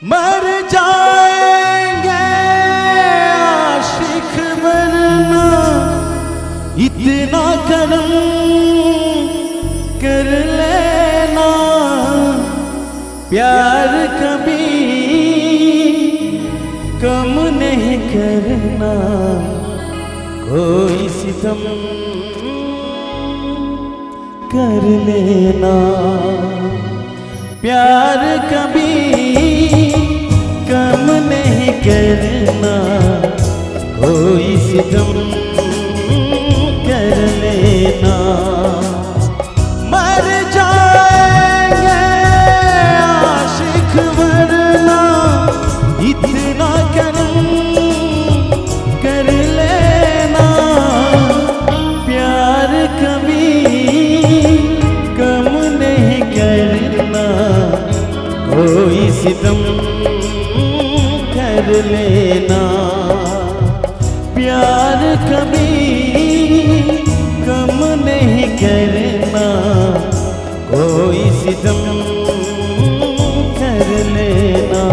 मर जाएंगे आशिक वरना इतना करम कर लेना, प्यार कभी कम नहीं करना, कोई सितम कर लेना, प्यार कभी कम नहीं करना, कोई सितम कर लेना। मर जाएंगे आशिक वरना इतना करम कर लेना, प्यार कभी कम नहीं करना, कोई सितम कर लेना, प्यार कभी कम नहीं करना, कोई सितम कर लेना।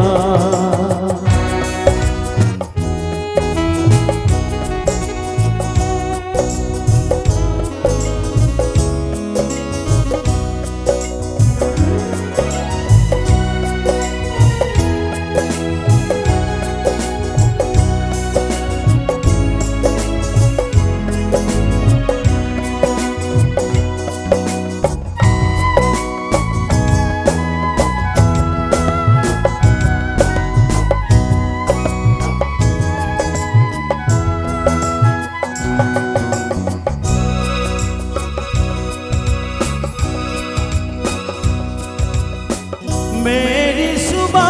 मेरी सुबह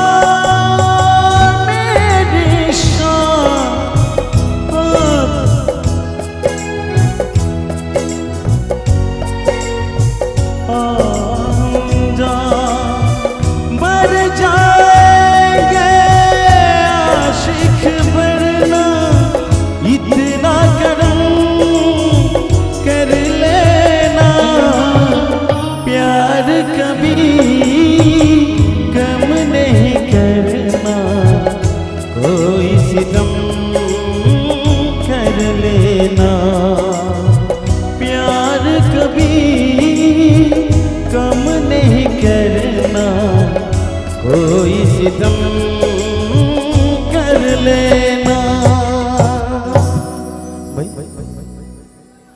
मेरी शाम मर जाएंगे आशिक वरना इतना करम कर लेना, प्यार कभी कम नहीं करना, कोई सितम कर लेना, प्यार कभी कम नहीं करना, कोई सितम